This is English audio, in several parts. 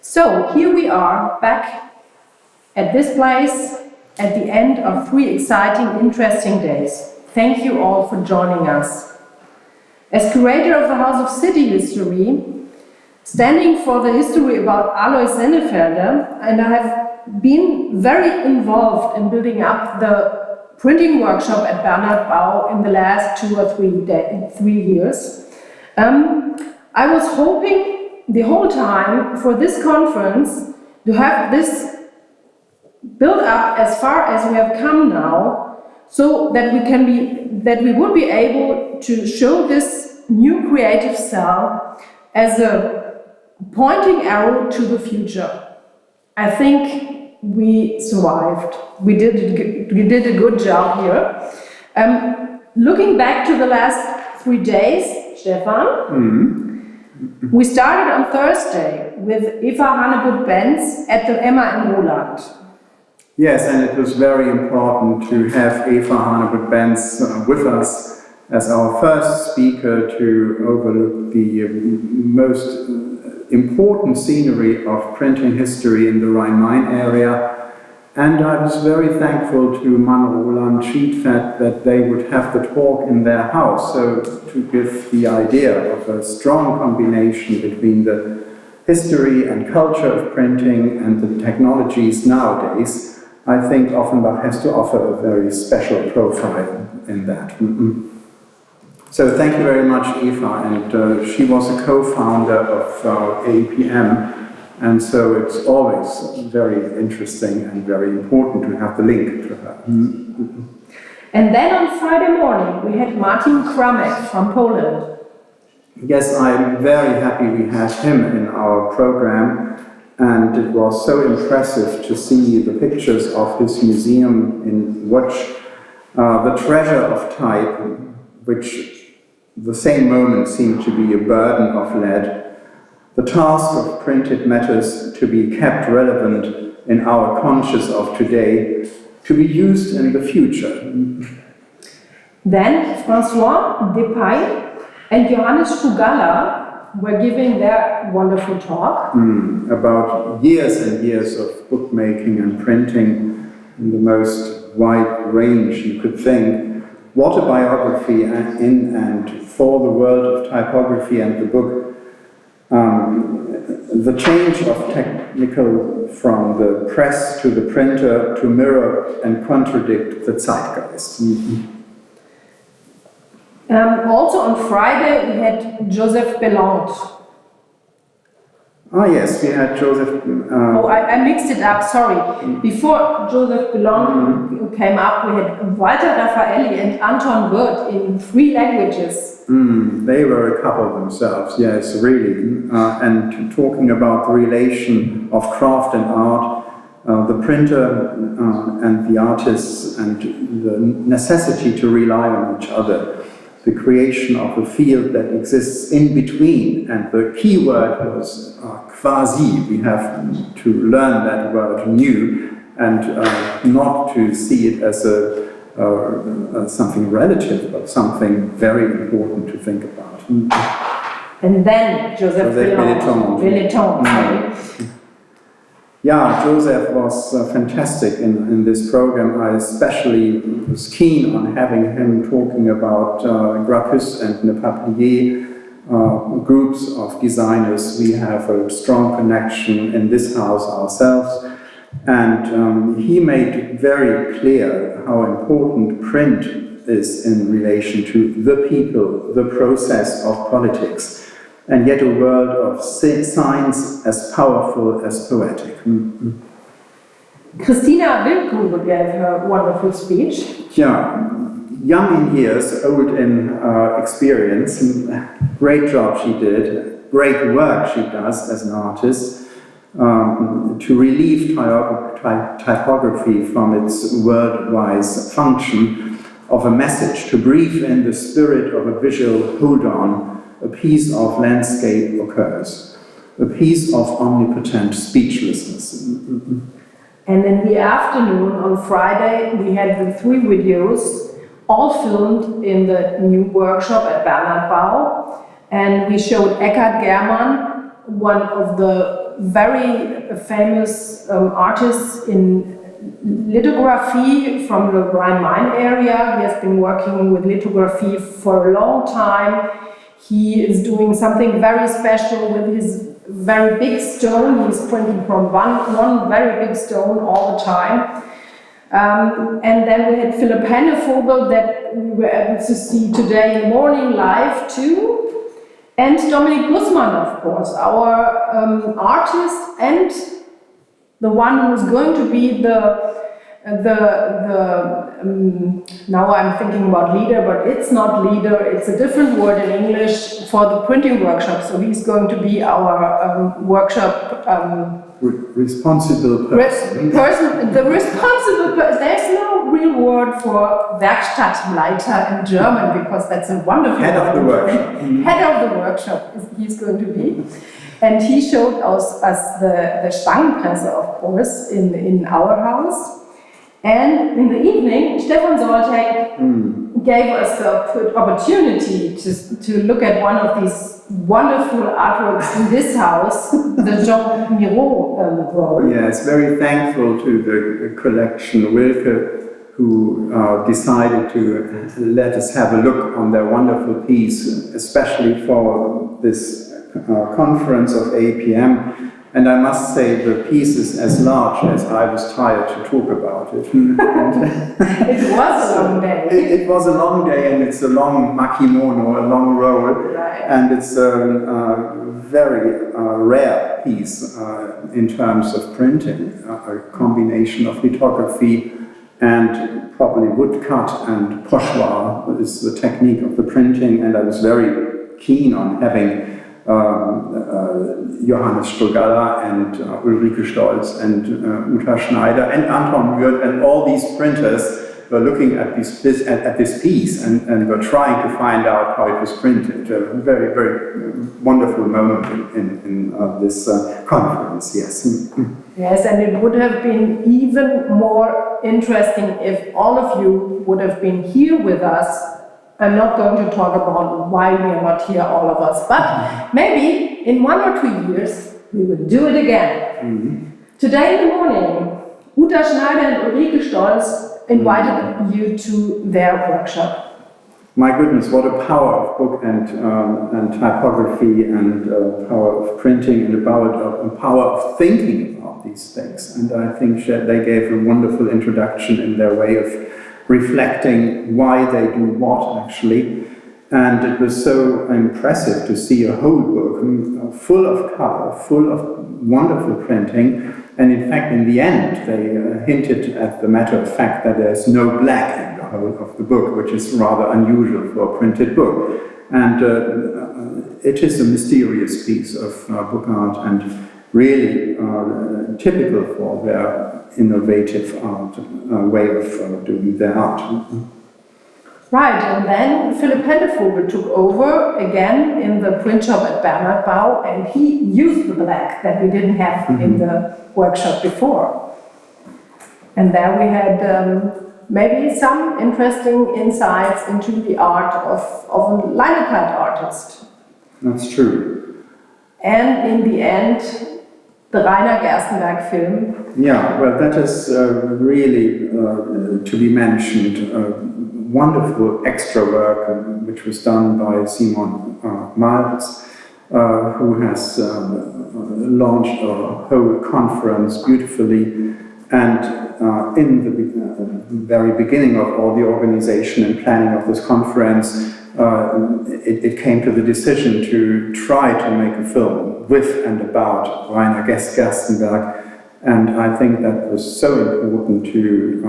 So here we are back at this place at the end of 3 exciting, interesting days. Thank you all for joining us. As curator of the House of City History, standing for the history about Alois Sennefelder, and I have been very involved in building up the printing workshop at Bernhard Bau in the last 2 or 3 years. I was hoping the whole time for this conference to have this built up as far as we have come now, so that we would be able to show this new creative cell as a pointing arrow to the future. I think we survived. We did a good job here. Looking back to the last 3 days, Stefan, we started on Thursday with Eva Hannebutt-Benz at the Emma in Roland. Yes, and it was very important to have Eva Hannebutt-Benz with us as our first speaker to overlook the most important scenery of printing history in the Rhine-Main area. And I was very thankful to Man Roland Schiedfeld that they would have the talk in their house, so to give the idea of a strong combination between the history and culture of printing and the technologies nowadays. I think Offenbach has to offer a very special profile in that. So thank you very much, Eva, and she was a co-founder of AEPM, and so it's always very interesting and very important to have the link to her. And then on Friday morning we had Martin Kramek from Poland. Yes, I'm very happy we had him in our program, and it was so impressive to see the pictures of his museum in Łódź, the treasure of type, which the same moment seemed to be a burden of lead, the task of printed matters to be kept relevant in our conscious of today, to be used in the future. Then François Depay and Johannes Fugala were giving their wonderful talk about years and years of bookmaking and printing in the most wide range you could think. What a biography in and for the world of typography and the book. The change of technical from the press to the printer to mirror and contradict the zeitgeist. Also on Friday we had Joseph Belland. Ah yes, we had Joseph... I mixed it up, sorry. Before Joseph Belland came up, we had Walter Raffaelli and Anton Wirth in 3 languages. They were a couple themselves, yes, really. And talking about the relation of craft and art, the printer and the artists, and the necessity to rely on each other, the creation of a field that exists in between, and the key word was quasi. We have to learn that word new, and not to see it as something relative, but something very important to think about. And then Joseph Belland. Yeah, Joseph was fantastic in this program. I especially was keen on having him talking about Grappus and Le Papier, groups of designers. We have a strong connection in this house ourselves, and he made very clear how important print is in relation to the people, the process of politics, and yet a world of science as powerful as poetic. Christina Wildgrube gave her wonderful speech. Yeah, young in years, old in experience. Great job she did, great work she does as an artist, to relieve typography from its word-wise function of a message, to breathe in the spirit of a visual hold-on. A piece of landscape occurs, a piece of omnipotent speechlessness. And in the afternoon on Friday we had the 3 videos, all filmed in the new workshop at Bernhard Bau, and we showed Eckhard Germann, one of the very famous artist in lithography from the Rhine-Main area. He has been working with lithography for a long time. He is doing something very special with his very big stone. He's printing from one very big stone all the time. And then we had Philipp Hennevogel that we were able to see today in the morning live too. And Dominic Guzman, of course, our artist and the one who's going to be now I'm thinking about leader, but it's not leader, it's a different word in English for the printing workshop. So he's going to be our workshop responsible person. The responsible person. There's no real word for Werkstattleiter in German because that's a wonderful head of the workshop. Head of the workshop he's going to be. And he showed us the Stangenpresse, of course, in our house. And in the evening, Stefan Soltek gave us the opportunity to look at one of these wonderful artworks in this house, the Jean Miro role. Yes, very thankful to the collection Wilke, who decided to let us have a look on their wonderful piece, especially for this conference of APM. And I must say, the piece is as large as I was tired to talk about it. It was a long day. It was a long day, and it's a long makimono, a long roll. Right. And it's a very rare piece in terms of printing, a combination of lithography and probably woodcut and pochoir is the technique of the printing. And I was very keen on having Johannes Strugalla and Ulrike Stolz and Uta Schneider and Anton Würth and all these printers were looking at this piece and were trying to find out how it was printed. A very, very wonderful moment in this conference, yes. Yes, and it would have been even more interesting if all of you would have been here with us. I'm not going to talk about why we are not here, all of us, but maybe in 1 or 2 years we will do it again. Today in the morning, Uta Schneider and Ulrike Stolz invited you to their workshop. My goodness, what a power of book and typography and power of printing and a power of thinking about these things. And I think they gave a wonderful introduction in their way of reflecting why they do what, actually. And it was so impressive to see a whole book full of color, full of wonderful printing. And in fact, in the end, they hinted at the matter of fact that there's no black in the whole of the book, which is rather unusual for a printed book. And it is a mysterious piece of book art and really typical for their innovative art, way of doing their art. Right, and then Philipp Hennevogel took over again in the print shop at Bernhardbau, and he used the black that we didn't have in the workshop before. And there we had maybe some interesting insights into the art of a linotype artist. That's true. And in the end, the Rainer Gerstenberg film. Yeah, well, that is really to be mentioned. Wonderful extra work which was done by Simon Maltz, who has launched a whole conference beautifully. And in the very beginning of all the organization and planning of this conference, it came to the decision to try to make a film with and about Rainer Gerstenberg. And I think that was so important to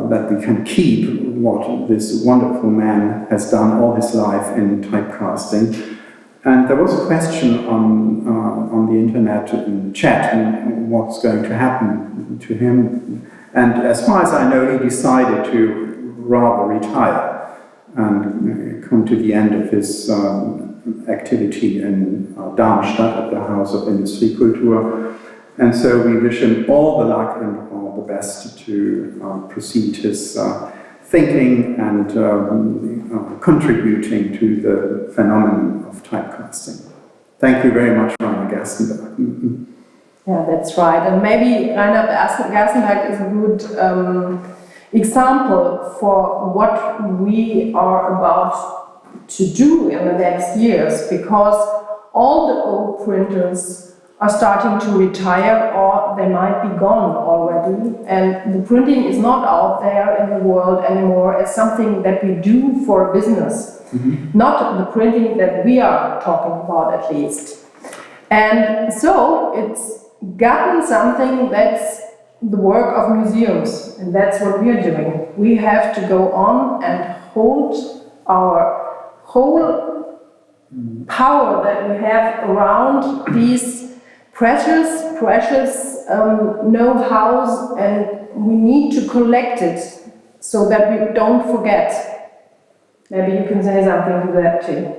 that we can keep what this wonderful man has done all his life in typecasting. And there was a question on the internet in chat what's going to happen to him. And as far as I know, he decided to rather retire and come to the end of his activity in Darmstadt at the House of Industriekultur. And so we wish him all the luck and all the best to proceed his thinking and contributing to the phenomenon of typecasting. Thank you very much, Ryan. Gerstenberg. Yeah, that's right. And maybe Rainer Gerstenberg is a good example for what we are about to do in the next years, because all the old printers are starting to retire, or they might be gone already, and the printing is not out there in the world anymore as something that we do for business, not the printing that we are talking about at least. And so it's gotten something that's the work of museums, and that's what we're doing. We have to go on and hold our whole power that we have around these precious know-hows, and we need to collect it so that we don't forget. Maybe you can say something to that too.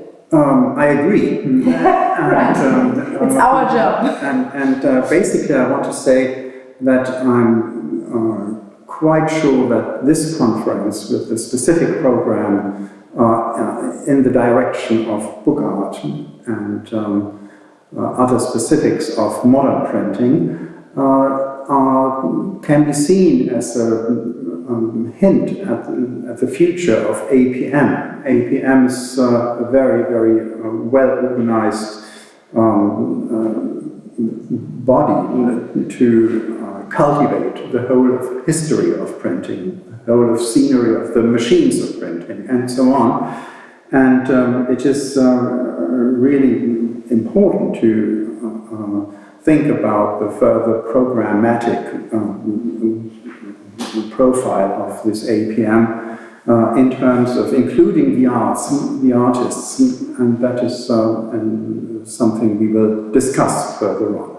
I agree. Right. It's our job. And basically I want to say that I'm quite sure that this conference with the specific program in the direction of book art and other specifics of modern printing can be seen as a hint at the future of APM. APM is a very, very well-organized body to cultivate the whole of history of printing, the whole of scenery of the machines of printing, and so on. And it is really important to think about the further programmatic profile of this APM in terms of including the arts, the artists, and that is something we will discuss further on.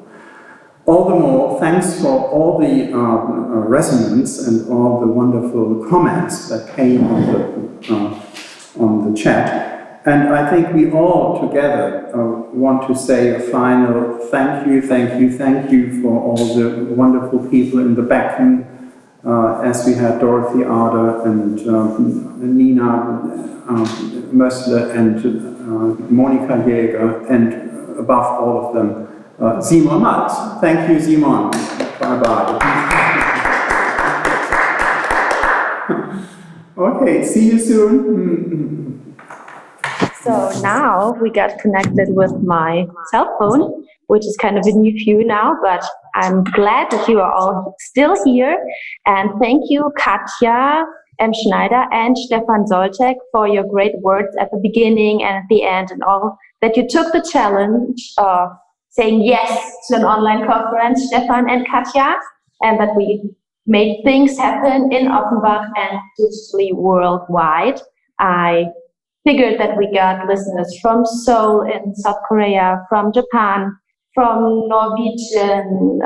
All the more, thanks for all the resonance and all the wonderful comments that came on the chat. And I think we all together want to say a final thank you for all the wonderful people in the back, as we had Dorothy Ader and Nina Mössle and Monika Jäger, and above all of them, Simon Malz. Thank you, Simon. Bye-bye. Okay, see you soon. So now we got connected with my cell phone, which is kind of a new view now, but I'm glad that you are all still here. And thank you, Katja, Schneider, and Stefan Soltek for your great words at the beginning and at the end, and all that you took the challenge of saying yes to an online conference, Stefan and Katja, and that we made things happen in Offenbach and digitally worldwide. I figured that we got listeners from Seoul in South Korea, from Japan, from Norwegian,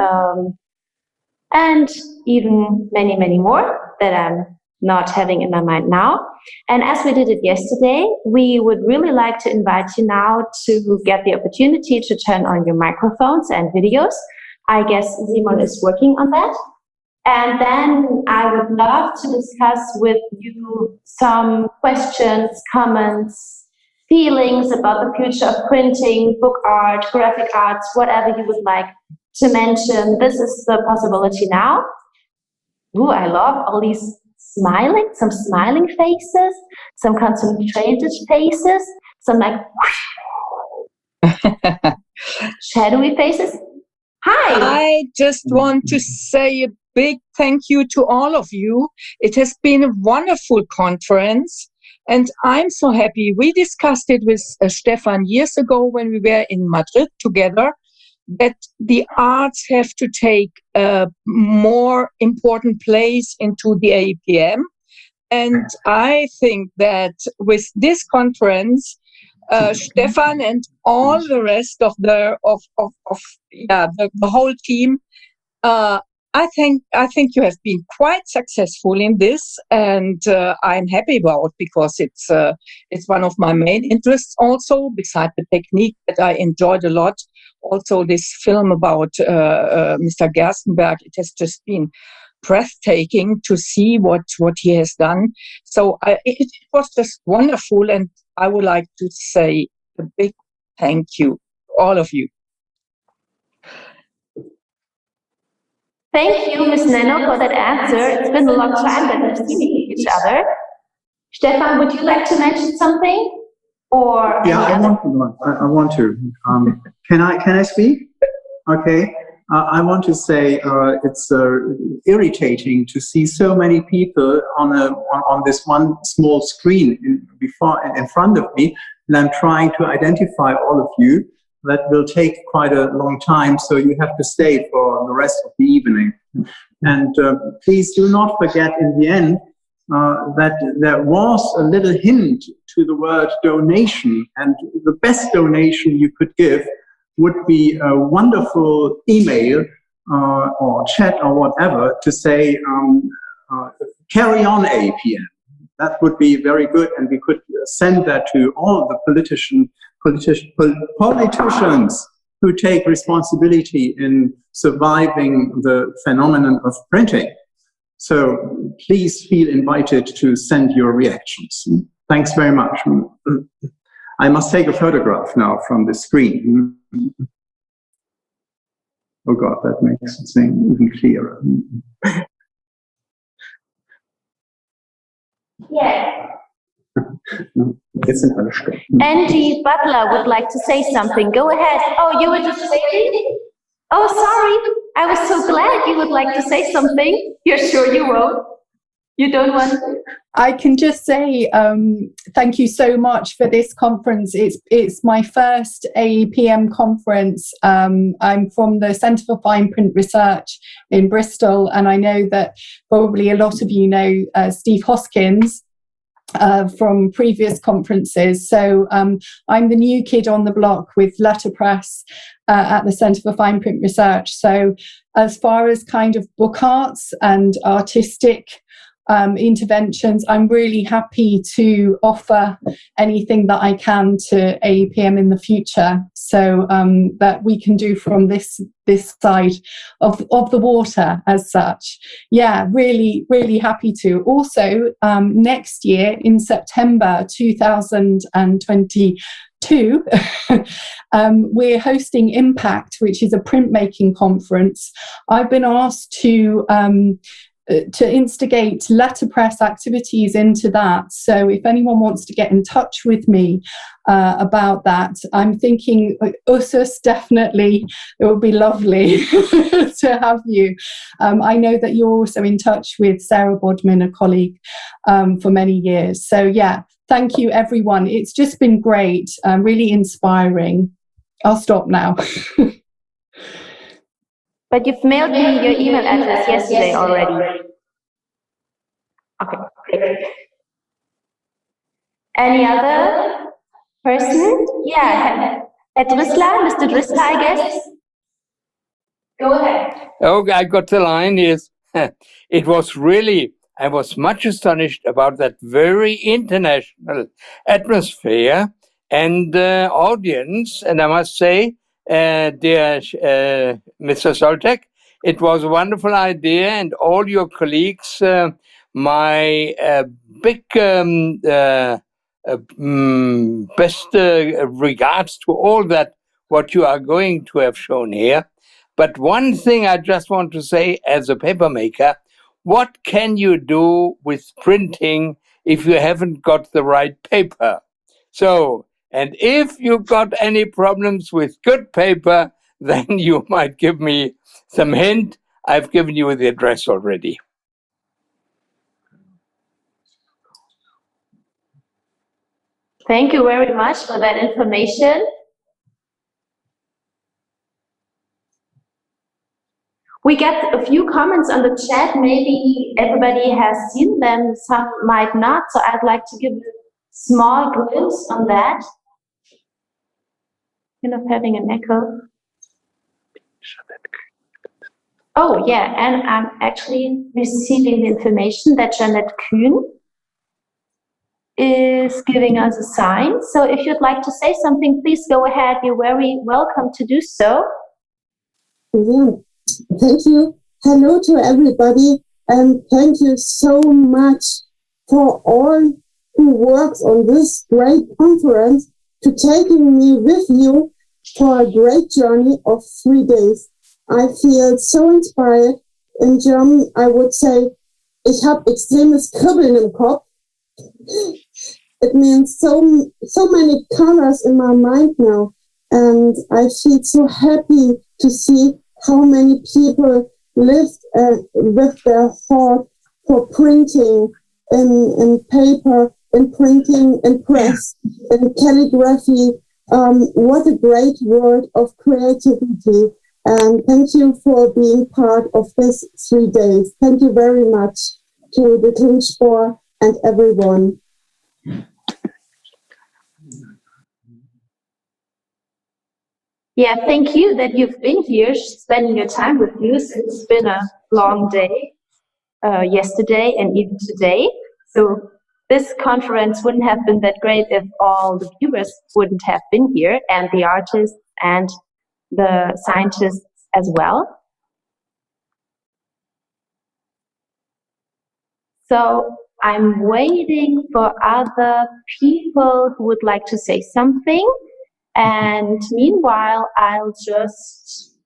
and even many, many more that I'm not having in my mind now. And as we did it yesterday, we would really like to invite you now to get the opportunity to turn on your microphones and videos. I guess Simon is working on that. And then I would love to discuss with you some questions, comments, feelings about the future of printing, book art, graphic arts, whatever you would like to mention. This is the possibility now. Ooh, I love all these some smiling faces, some concentrated faces, some like shadowy faces. Hi! I just want to say a big thank you to all of you. It has been a wonderful conference, and I'm so happy. We discussed it with Stefan years ago when we were in Madrid together, that the arts have to take a more important place into the APM. And I think that with this conference, Stefan and all the rest of the whole team, I think you have been quite successful in this, and I'm happy about it because it's one of my main interests also, besides the technique that I enjoyed a lot. Also, this film about Mr. Gerstenberg, it has just been breathtaking to see what he has done. So it was just wonderful, and I would like to say a big thank you to all of you. Thank you, Ms. Nenno, for that answer. It's been a long time that we've seen each other. Stefan, would you like to mention something? Or yeah, I want to. Can I speak? Okay. I want to say it's irritating to see so many people on this one small screen in front of me, and I'm trying to identify all of you. That will take quite a long time, so you have to stay for the rest of the evening. And please do not forget in the end that there was a little hint to the word donation, and the best donation you could give would be a wonderful email or chat or whatever to say, carry on APM. That would be very good, and we could send that to all the politicians who take responsibility in surviving the phenomenon of printing. So please feel invited to send your reactions. Thanks very much. I must take a photograph now from the screen. Oh God, that makes the thing even clearer. Yeah. It's an understatement. Angie Butler would like to say something. Go ahead. Oh, you were just waiting? Oh, sorry. I was so glad you would like to say something. You're sure you won't? You don't want to? I can just say thank you so much for this conference. It's my first AEPM conference. I'm from the Centre for Fine Print Research in Bristol, and I know that probably a lot of you know Steve Hoskins from previous conferences. So I'm the new kid on the block with letterpress at the Centre for Fine Print Research. So as far as kind of book arts and artistic interventions, I'm really happy to offer anything that I can to AEPM in the future, so that we can do from this side of the water as such. Yeah, really, really happy to. Also, next year in September 2022, we're hosting Impact, which is a printmaking conference. I've been asked to instigate letterpress activities into that. So if anyone wants to get in touch with me about that, I'm thinking Ursus, definitely, it would be lovely to have you. I know that you're also in touch with Sarah Bodman, a colleague, for many years. So yeah, thank you everyone. It's just been great, really inspiring. I'll stop now. But you've mailed me your email address yesterday already. Okay. Any other person? Yeah, Mr. Drissler, I guess. Go ahead. Oh, I got the line. Yes. It was really, I was much astonished about that very international atmosphere and audience. And I must say, dear Mr. Soltek, it was a wonderful idea, and all your colleagues, my big best regards to all that, what you are going to have shown here. But one thing I just want to say as a paper maker, what can you do with printing if you haven't got the right paper? So, and if you got any problems with good paper, then you might give me some hint. I've given you the address already. Thank you very much for that information. We got a few comments on the chat. Maybe everybody has seen them, some might not. So I'd like to give a small glimpse on that. Kind of having an echo. Oh, yeah, and I'm actually receiving the information that Jeanette Kuhn is giving us a sign. So if you'd like to say something, please go ahead. You're very welcome to do so. Yeah, thank you. Hello to everybody, and thank you so much for all who works on this great conference, to taking me with you for a great journey of 3 days. I feel so inspired in German, I would say, ich habe extremes Kribbeln im Kopf. It means so many colors in my mind now. And I feel so happy to see how many people lived with their heart for printing in paper, in printing, in press, in calligraphy. What a great world of creativity. And thank you for being part of this 3 days. Thank you very much to the Klingspor and everyone. Yeah, thank you that you've been here, spending your time with us. It's been a long day, yesterday and even today. So this conference wouldn't have been that great if all the viewers wouldn't have been here, and the artists and the scientists as well. So I'm waiting for other people who would like to say something. And meanwhile, I'll just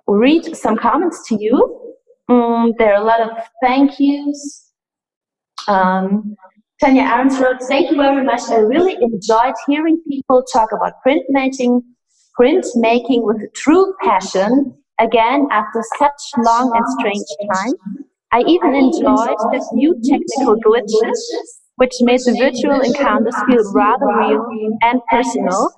read some comments to you. There are a lot of thank yous. Tanya Ahrens wrote, thank you very much. I really enjoyed hearing people talk about printmaking with true passion, again, after such long and strange time. I even enjoyed the few technical glitches, which made the virtual encounters feel rather real and personal.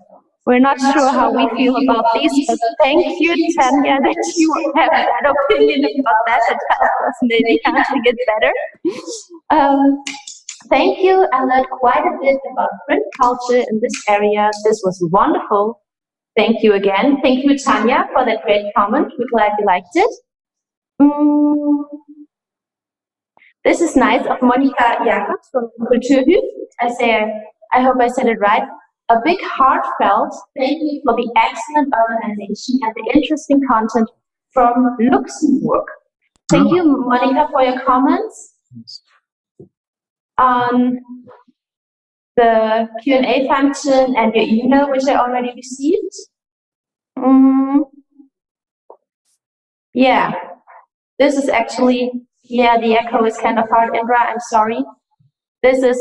We're not sure how we feel about these, but thank you, Tanya, that you have that opinion about that. It helps us maybe handling it better. Thank you. I learned quite a bit about print culture in this area. This was wonderful. Thank you again. Thank you, Tanya, for that great comment. We're glad you liked it. This is nice of Monika Jacobs from Kulturhus. I hope I said it right. A big heartfelt thank you for the excellent organization and the interesting content from Luxembourg. Thank you, Monika, for your comments on the Q&A function and your email, which I already received. Yeah, this is actually, yeah, the echo is kind of hard, Indra, I'm sorry. This is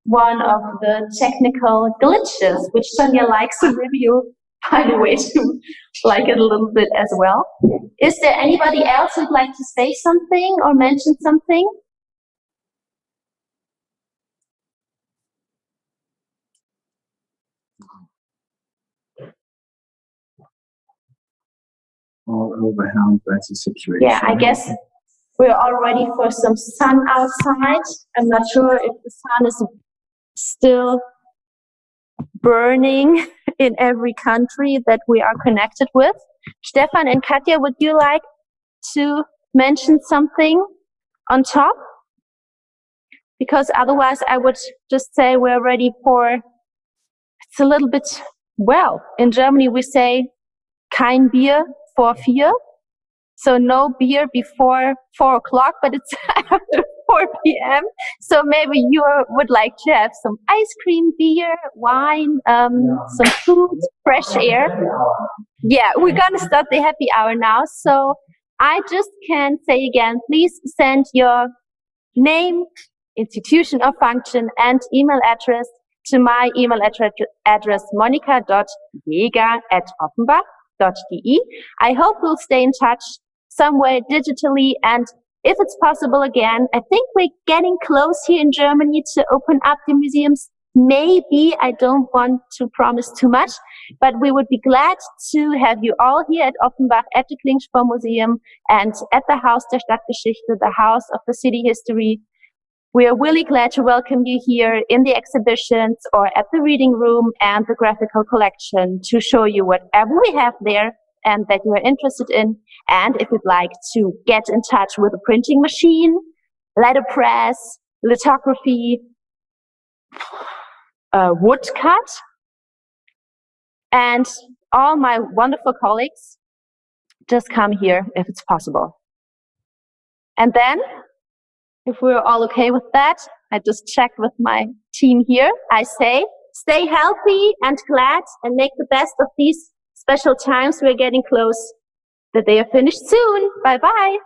one of the technical glitches, which Tanya likes, so maybe you'll find a way to like it a little bit as well. Is there anybody else who'd like to say something or mention something? All overwhelmed by the situation. Yeah, I guess we're all ready for some sun outside. I'm not sure if the sun is still burning in every country that we are connected with. Stefan and Katja, would you like to mention something on top? Because otherwise I would just say we're ready for, it's a little bit, well, in Germany we say kein Bier vor 4. So no beer before 4 o'clock, but it's after 4 p.m. So maybe you would like to have some ice cream, beer, wine, some food, fresh air. Yeah, we're going to start the happy hour now. So I just can say again, please send your name, institution or function, and email address to my email address monika.jäger@offenbach.de. I hope we'll stay in touch some way digitally, and if it's possible again, I think we're getting close here in Germany to open up the museums. Maybe, I don't want to promise too much, but we would be glad to have you all here at Offenbach, at the Klingspor Museum, and at the Haus der Stadtgeschichte, the House of the City History. We are really glad to welcome you here in the exhibitions or at the reading room and the graphical collection to show you whatever we have there and that you are interested in. And if you'd like to get in touch with a printing machine, letterpress, lithography, woodcut, and all my wonderful colleagues, just come here if it's possible. And then, if we're all okay with that, I just checked with my team here. I say, stay healthy and glad and make the best of these special times. We're getting close that they are finished soon. Bye-bye.